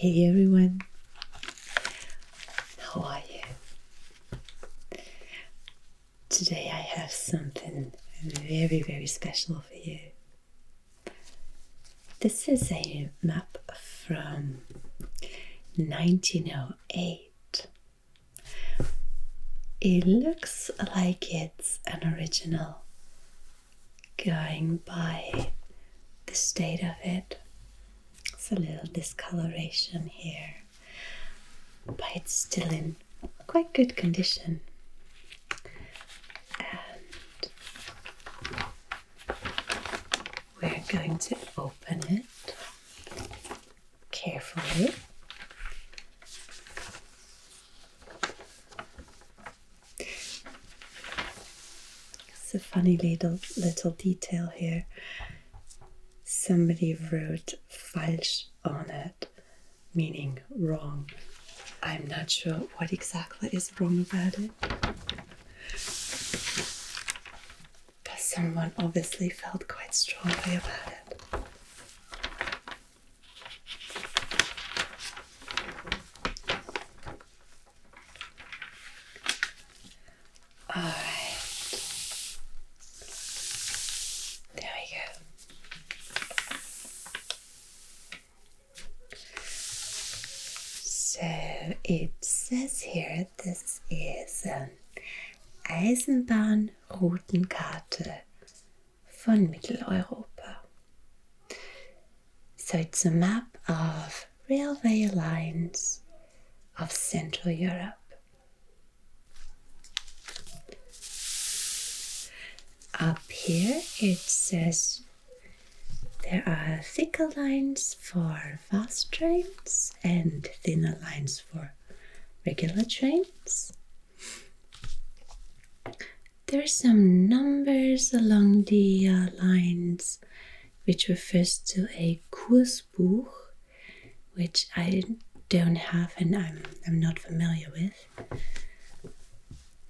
Hey everyone, how are you? Today I have something very, very special for you. This is a map from 1908. It looks like it's an original, going by the state of it. It's a little discoloration here, but it's still in quite good condition. And we're going to open it carefully. It's a funny little detail here. Somebody wrote falsch on it, meaning wrong. I'm not sure what exactly is wrong about it. But someone obviously felt quite strongly about it. Alright. There we go. So it says here this is an Eisenbahnroutenkarte von Mitteleuropa. So it's a map of railway lines of Central Europe. Up here it says there are thicker lines for fast trains and thinner lines for regular trains. There are some numbers along the lines, which refers to a Kursbuch, which I don't have and I'm not familiar with.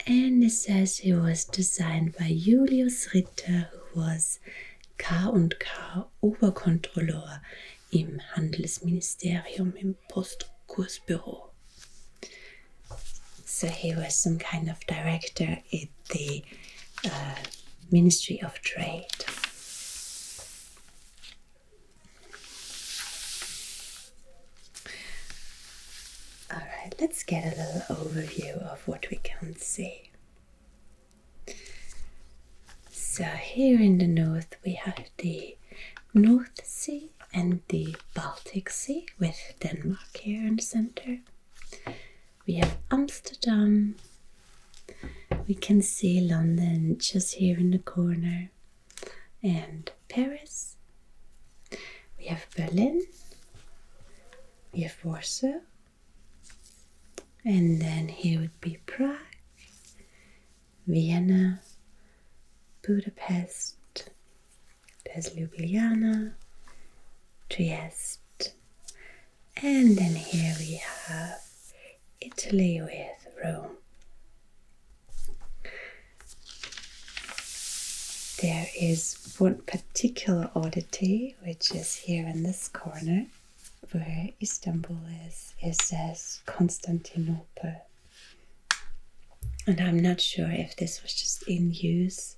And it says it was designed by Julius Ritter, who was K&K Oberkontrolleur im Handelsministerium im Postkursbüro. So he was some kind of director at the Ministry of Trade. Alright, let's get a little overview of what we can see. So here in the north we have the North Sea and the Baltic Sea with Denmark here in the center. We have Amsterdam. We can see London just here in the corner. And Paris. We have Berlin. We have Warsaw. And then here would be Prague, Vienna, Budapest, there's Ljubljana, Triest, and then here we have Italy with Rome. There is one particular oddity, which is here in this corner, where Istanbul is. It says Constantinople. And I'm not sure if this was just in use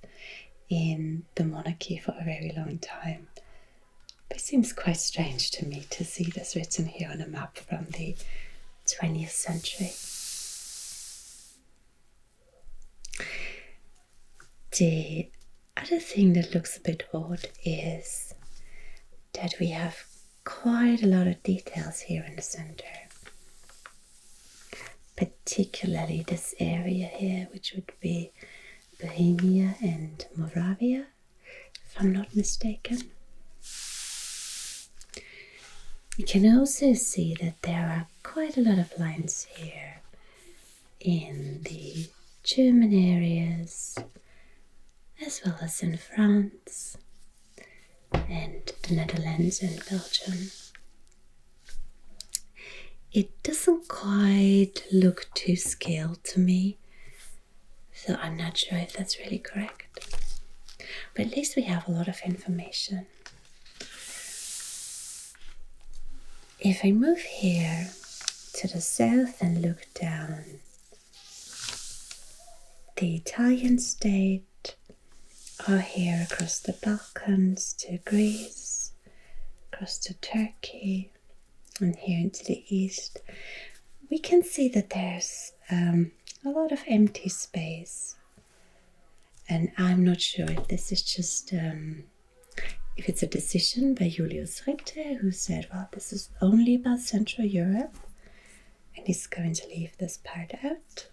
in the monarchy for a very long time. But it seems quite strange to me to see this written here on a map from the 20th century. The other thing that looks a bit odd is that we have quite a lot of details here in the center. Particularly this area here, which would be Bohemia and Moravia, if I'm not mistaken. You can also see that there are quite a lot of lines here in the German areas, as well as in France and the Netherlands and Belgium. It doesn't quite look to scale to me, so I'm not sure if that's really correct. But at least we have a lot of information. If I move here to the south and look down, the Italian state, or here across the Balkans to Greece, across to Turkey, and here into the east, we can see that there's a lot of empty space. And I'm not sure if this is just, if it's a decision by Julius Richter, who said, well, this is only about Central Europe, and he's going to leave this part out,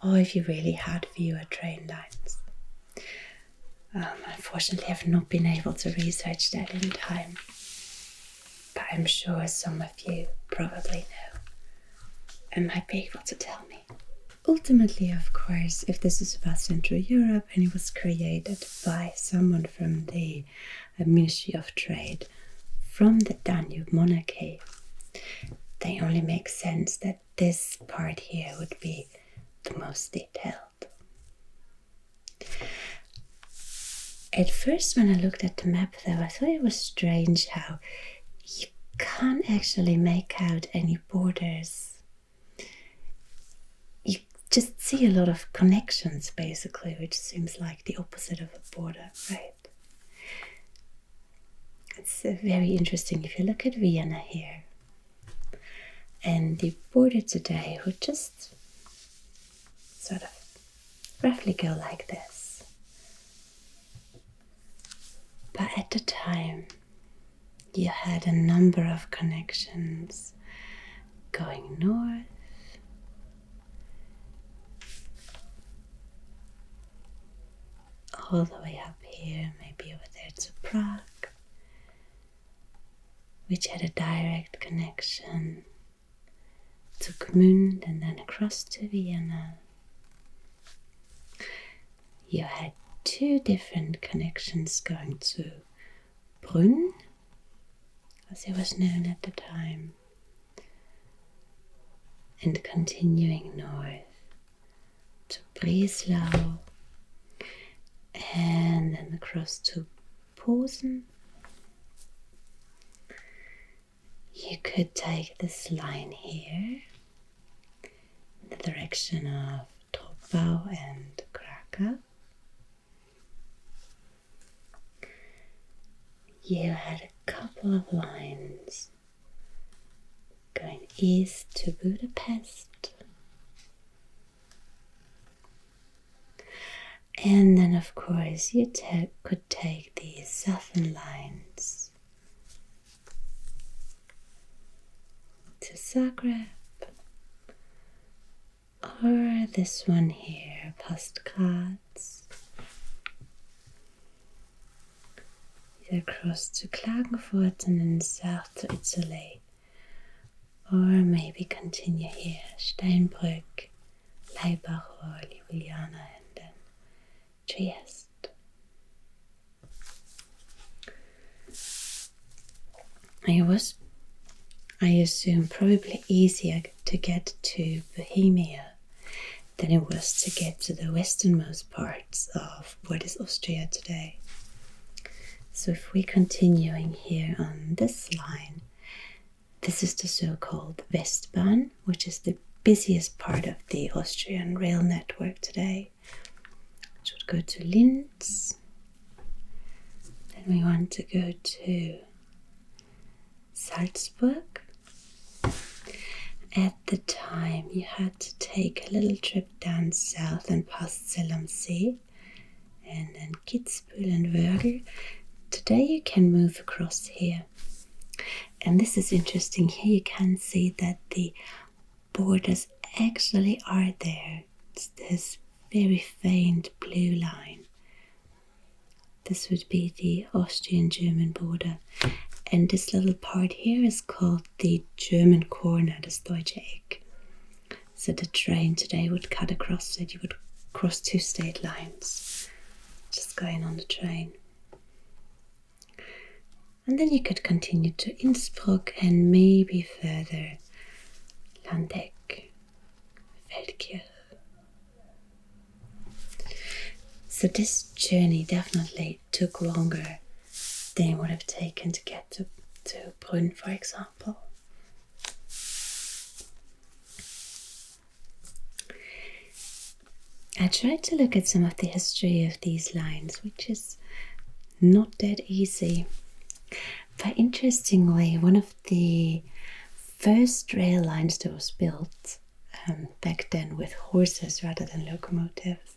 or if you really had fewer train lines. Unfortunately, I've not been able to research that in time, but I'm sure some of you probably know and might be able to tell me. Ultimately, of course, if this is about Central Europe and it was created by someone from the Ministry of Trade from the Danube monarchy, they only make sense that this part here would be the most detailed. At first, when I looked at the map though, I thought it was strange how you can't actually make out any borders. You just see a lot of connections basically, which seems like the opposite of a border, right? It's very interesting. If you look at Vienna here, and the border today would just sort of roughly go like this. But at the time, you had a number of connections going north, all the way up here, maybe over there to Prague, which had a direct connection to Gmünd and then across to Vienna. You had two different connections going to Brünn, as it was known at the time, and continuing north to Breslau, and then across to Posen. You could take this line here in the direction of Troppau and Krakow. You had a couple of lines going east to Budapest. And then, of course, you could take the southern lines to Zagreb, or this one here, past Graz, across to Klagenfurt and then south to Italy, or maybe continue here, Steinbrück, Laibach or Ljubljana, and then Triest. It was, I assume, probably easier to get to Bohemia than it was to get to the westernmost parts of what is Austria today. So if we're continuing here on this line, this is the so-called Westbahn, which is the busiest part of the Austrian rail network today, which would go to Linz. Then we want to go to Salzburg. At the time, you had to take a little trip down south and past Zell am See, and then Kitzbühel and Wörgl. Today you can move across here. And this is interesting. Here you can see that the borders actually are there. It's this very faint blue line. This would be the Austrian-German border. And this little part here is called the German corner, das Deutsche Eck. So the train today would cut across it. You would cross two state lines, just going on the train. And then you could continue to Innsbruck and maybe further Landeck, Feldkirch. So this journey definitely took longer than it would have taken to get to to Brünn, for example. I tried to look at some of the history of these lines, which is not that easy. But interestingly, one of the first rail lines that was built back then with horses rather than locomotives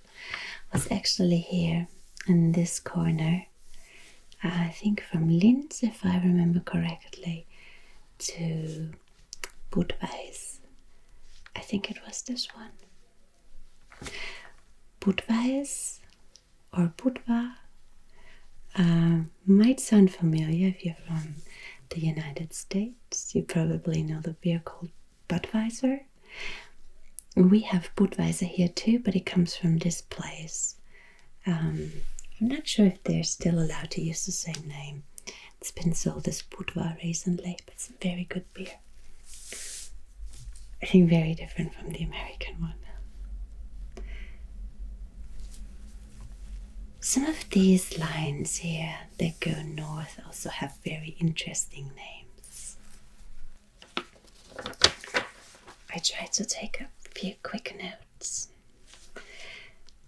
was actually here in this corner. I think from Linz, if I remember correctly, to Budweis. I think it was this one. Budweis or Budva might sound familiar if you're from the United States. You probably know the beer called Budweiser. We have Budweiser here too, but it comes from this place. I'm not sure if they're still allowed to use the same name. It's been sold as Budva recently, but it's a very good beer. I think very different from the American one. Some of these lines here that go north also have very interesting names. I tried to take a few quick notes.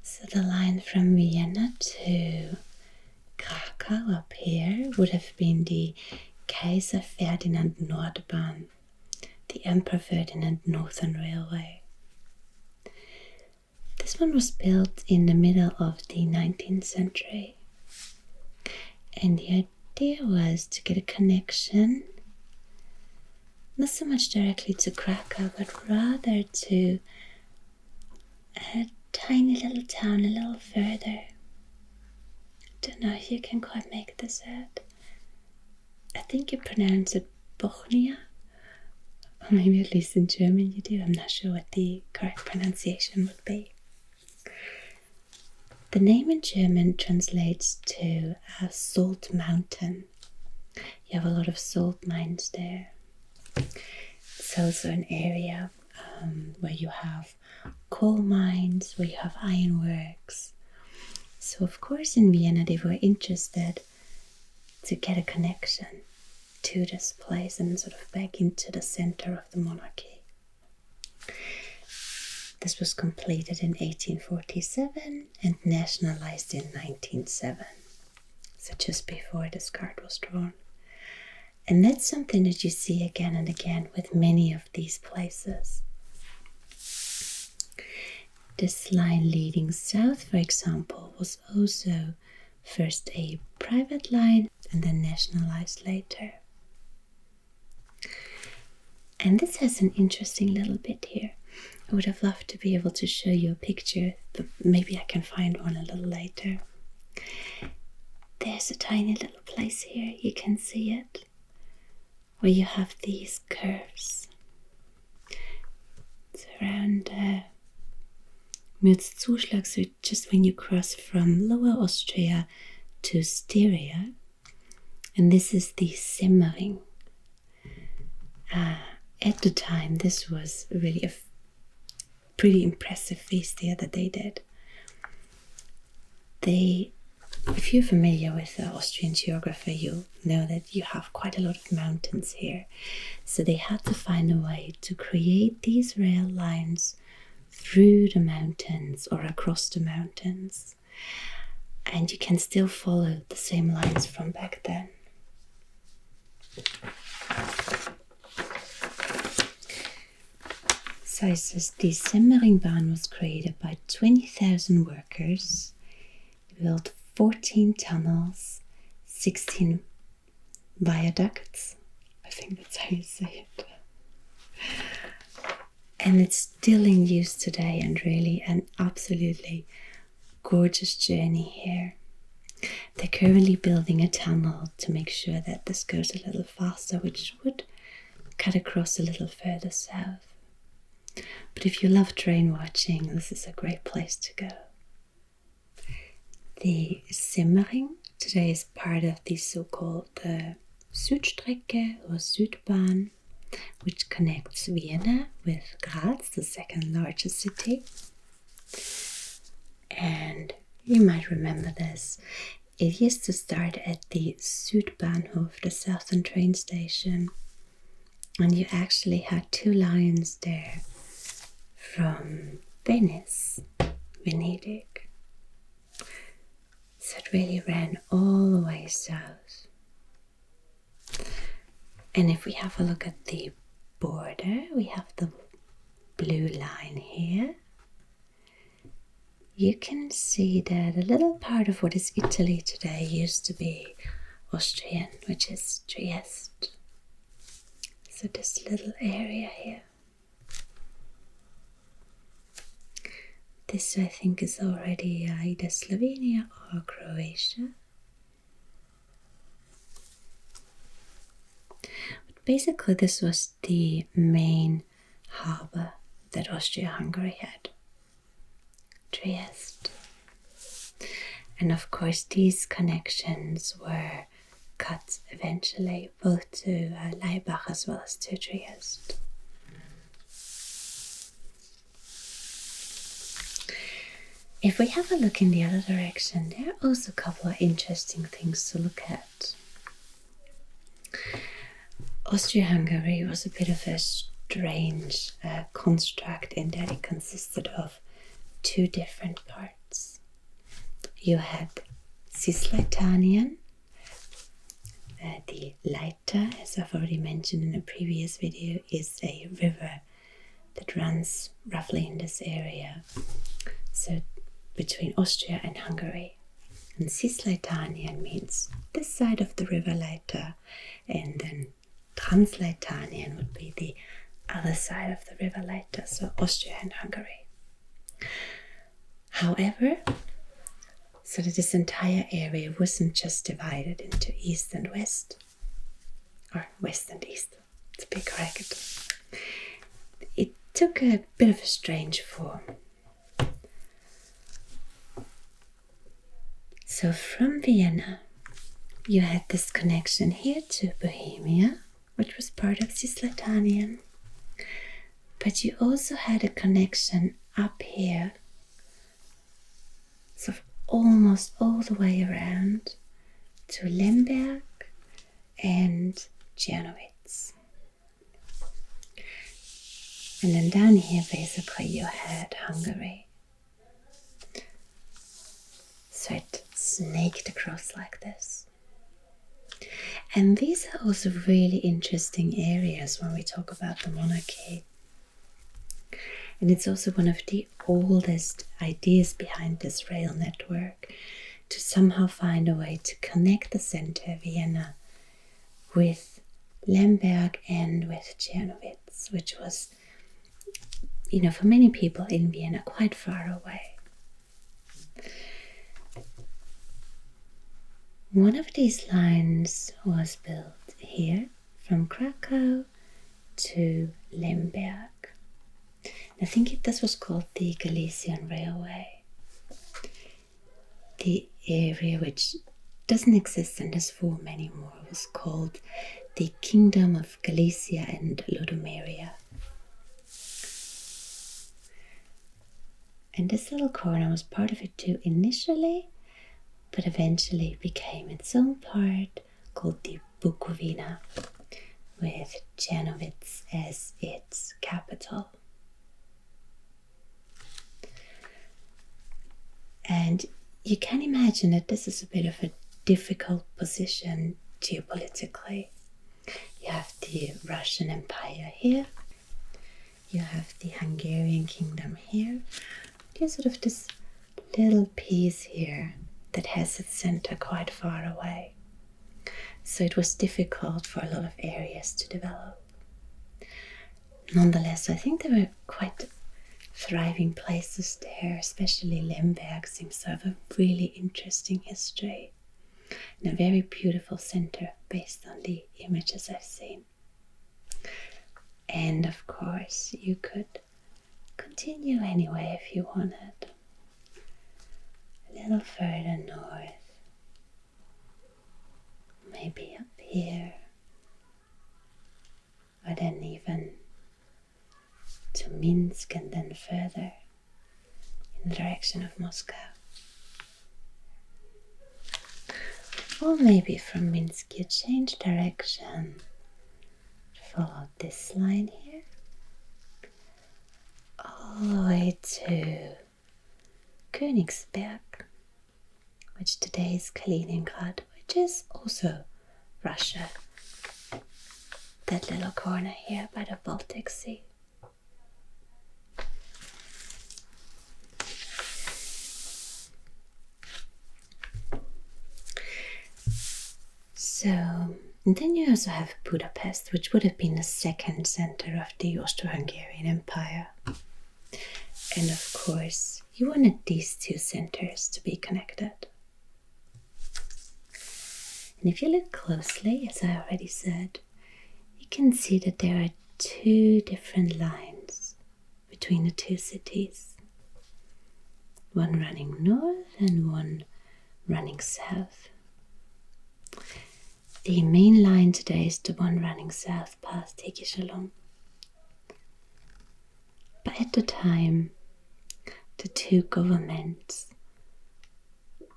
So the line from Vienna to Krakow up here would have been the Kaiser Ferdinand Nordbahn, the Emperor Ferdinand Northern Railway. This one was built in the middle of the 19th century, and the idea was to get a connection, not so much directly to Krakow, but rather to a tiny little town a little further. Don't know if you can quite make this out. I think you pronounce it Bochnia, or maybe at least in German you do. I'm not sure what the correct pronunciation would be. The name in German translates to a salt mountain. You have a lot of salt mines there. It's also an area where you have coal mines, where you have ironworks. So of course in Vienna they were interested to get a connection to this place and sort of back into the center of the monarchy. This was completed in 1847 and nationalized in 1907, so just before this card was drawn. And that's something that you see again and again with many of these places. This line leading south, for example, was also first a private line and then nationalized later. And this has an interesting little bit here. I would have loved to be able to show you a picture, but maybe I can find one a little later. There's a tiny little place here, you can see it, where you have these curves. It's around Mürzzuschlag, so just when you cross from Lower Austria to Styria. And this is the Semmering. At the time, this was really a pretty impressive feast here that they did. If you're familiar with Austrian geography, you'll know that you have quite a lot of mountains here. So they had to find a way to create these rail lines through the mountains or across the mountains. And you can still follow the same lines from back then. So it says the Semmeringbahn was created by 20,000 workers, built 14 tunnels, 16 viaducts. I think that's how you say it. And it's still in use today, and really an absolutely gorgeous journey here. They're currently building a tunnel to make sure that this goes a little faster, which would cut across a little further south. But if you love train watching, this is a great place to go. The Semmering today is part of the so-called Südstrecke or Südbahn, which connects Vienna with Graz, the second largest city. And you might remember this. It used to start at the Südbahnhof, the southern train station, and you actually had 2 lines there from Venice, Venedig. So it really ran all the way south. And if we have a look at the border, we have the blue line here. You can see that a little part of what is Italy today used to be Austrian, which is Trieste. So this little area here. This I think is already either Slovenia or Croatia. But basically this was the main harbour that Austro-Hungary had. Trieste. And of course these connections were cut eventually both to Laibach as well as to Trieste. If we have a look in the other direction, there are also a couple of interesting things to look at. Austria-Hungary was a bit of a strange construct in that it consisted of 2 different parts. You had Cisleithanien, the Leiter, as I've already mentioned in a previous video, is a river that runs roughly in this area. So between Austria and Hungary. And Cisleithanien means this side of the river Leiter, and then Transleithanien would be the other side of the river Leiter, so Austria and Hungary. However, so that this entire area wasn't just divided into east and west, or west and east, to be correct. It took a bit of a strange form. So from Vienna, you had this connection here to Bohemia, which was part of Cisleithanien. But you also had a connection up here, so almost all the way around to Lemberg and Czernowitz. And then down here basically you had Hungary. So it snaked across like this. And these are also really interesting areas when we talk about the monarchy. And it's also one of the oldest ideas behind this rail network, to somehow find a way to connect the center, Vienna, with Lemberg and with Czernowitz, which was, for many people in Vienna, quite far away. One of these lines was built here from Krakow to Lemberg. I think this was called the Galician Railway. The area, which doesn't exist in this form anymore, was called the Kingdom of Galicia and Lodomeria. And this little corner was part of it too initially, but eventually became its own part, called the Bukovina, with Czernowitz as its capital. And you can imagine that this is a bit of a difficult position geopolitically. You have the Russian Empire here, you have the Hungarian kingdom here, there's sort of this little piece here that has its center quite far away. So it was difficult for a lot of areas to develop. Nonetheless, I think there were quite thriving places there, especially Lemberg seems to have a really interesting history and a very beautiful center based on the images I've seen. And of course, you could continue anyway if you wanted. A little further north, maybe up here, or then even to Minsk and then further in the direction of Moscow. Or maybe from Minsk you change direction. Follow this line here. All the way to Königsberg, which today is Kaliningrad, which is also Russia. That little corner here by the Baltic Sea. So, and then you also have Budapest, which would have been the second center of the Austro-Hungarian Empire. And of course, you wanted these two centers to be connected. And if you look closely, as I already said, you can see that there are two different lines between the two cities. One running north and one running south. The main line today is the one running south past Tegishalom. But at the time, the two governments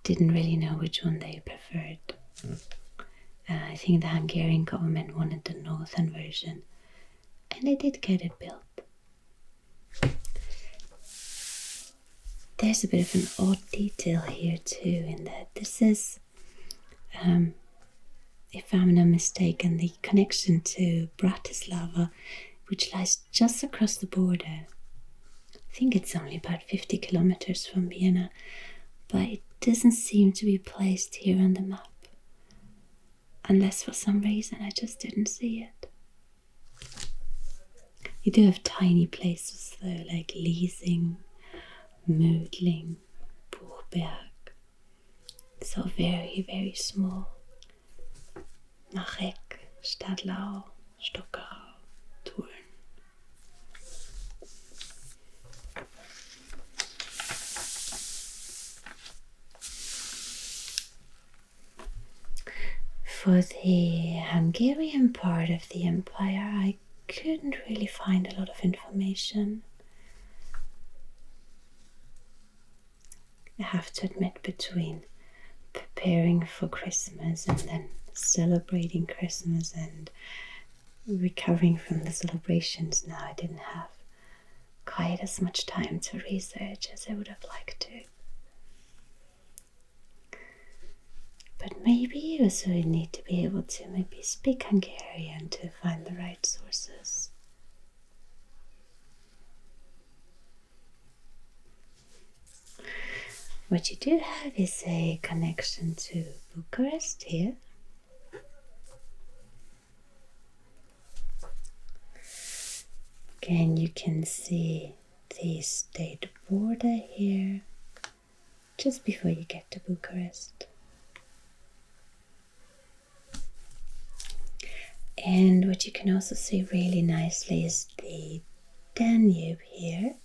didn't really know which one they preferred. I think the Hungarian government wanted the northern version, and they did get it built. There's a bit of an odd detail here too, in that this is, if I'm not mistaken, the connection to Bratislava, which lies just across the border. I think it's only about 50 kilometers from Vienna, but it doesn't seem to be placed here on the map. Unless for some reason I just didn't see it. You do have tiny places though, like Liesing, Mödling, Buchberg. So very, very small. Marek, Stadlau, Stockau, Tulln. For the Hungarian part of the empire, I couldn't really find a lot of information. I have to admit, between preparing for Christmas and then celebrating Christmas and recovering from the celebrations now, I didn't have quite as much time to research as I would have liked to. But maybe you also need to be able to maybe speak Hungarian to find the right sources. What you do have is a connection to Bucharest here. Again, you can see the state border here, just before you get to Bucharest. And what you can also see really nicely is the Danube here.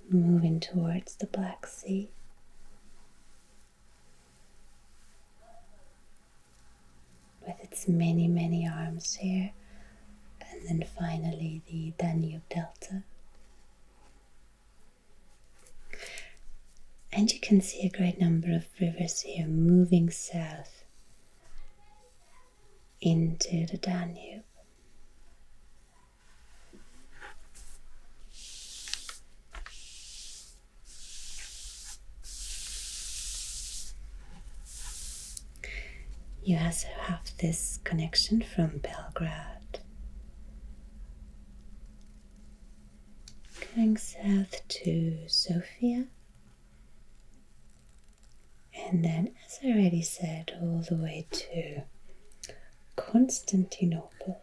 Moving towards the Black Sea. With its many, many arms here. And then finally the Danube Delta. And you can see a great number of rivers here moving south into the Danube. You also have this connection from Belgrade, going south to Sofia. And then, as I already said, all the way to Constantinople.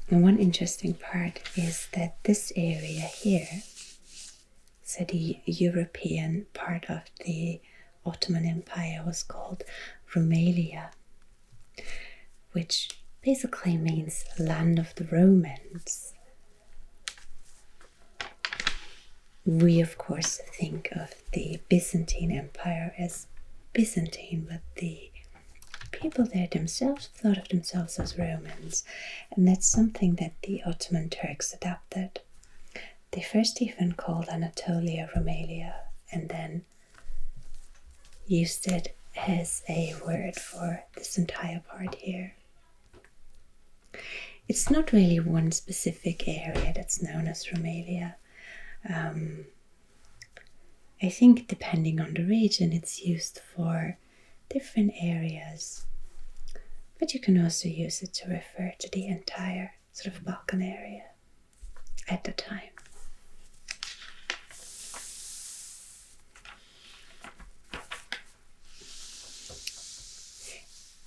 And one interesting part is that this area here, so the European part of the Ottoman Empire, was called Rumelia, which basically means land of the Romans. We, of course, think of the Byzantine Empire as Byzantine, but the people there themselves thought of themselves as Romans, and that's something that the Ottoman Turks adapted. They first even called Anatolia Romalia, and then used it as a word for this entire part here. It's not really one specific area that's known as Romalia. I think depending on the region, it's used for different areas, but you can also use it to refer to the entire sort of Balkan area at the time.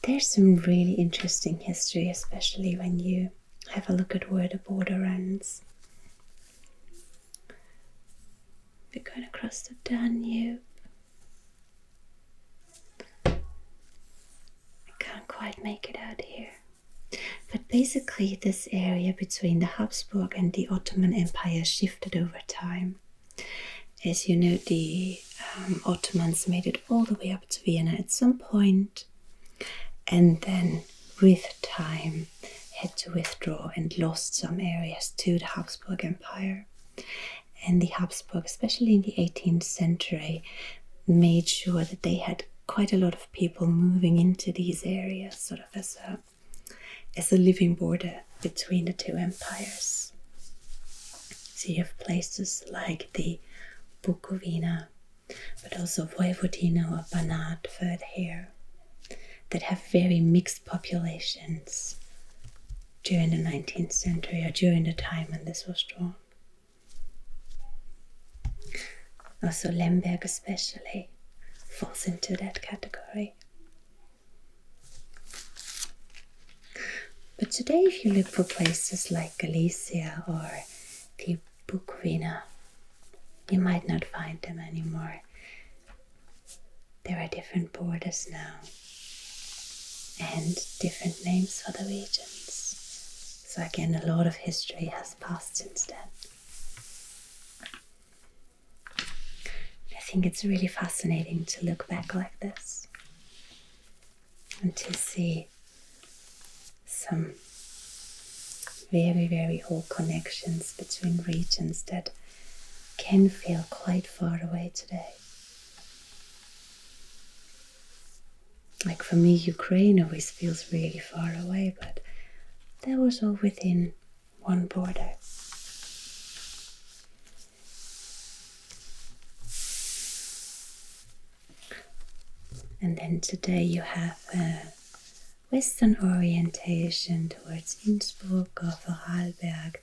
There's some really interesting history, especially when you have a look at where the border runs. We're going across the Danube. I can't quite make it out here. But basically this area between the Habsburg and the Ottoman Empire shifted over time. As you know, the Ottomans made it all the way up to Vienna at some point, and then with time had to withdraw and lost some areas to the Habsburg Empire. And the Habsburg, especially in the 18th century, made sure that they had quite a lot of people moving into these areas, sort of as a living border between the two empires. So you have places like the Bukovina, but also Vojvodina or Banat further here, that have very mixed populations during the 19th century or during the time when this was drawn. Also Lemberg especially falls into that category. But today if you look for places like Galicia or the Bukovina, you might not find them anymore. There are different borders now and different names for the regions. So again, a lot of history has passed since then. I think it's really fascinating to look back like this and to see some very, very old connections between regions that can feel quite far away today. Like for me, Ukraine always feels really far away, but that was all within one border. And then today you have a western orientation towards Innsbruck or Vorarlberg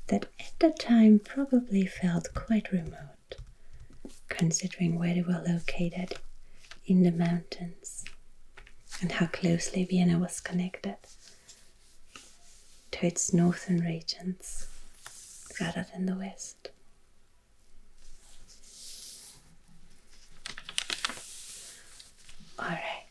that at the time probably felt quite remote, considering where they were located in the mountains and how closely Vienna was connected to its northern regions rather than the west. All right.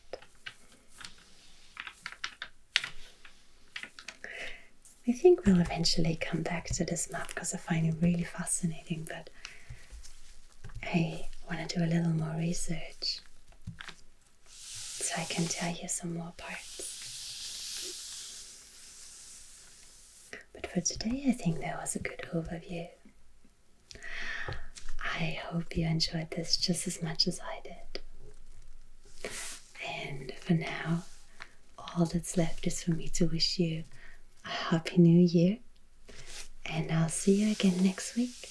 I think we'll eventually come back to this map because I find it really fascinating, but I want to do a little more research so I can tell you some more parts. But for today, I think that was a good overview. I hope you enjoyed this just as much as I did. And for now, all that's left is for me to wish you a happy new year, and I'll see you again next week.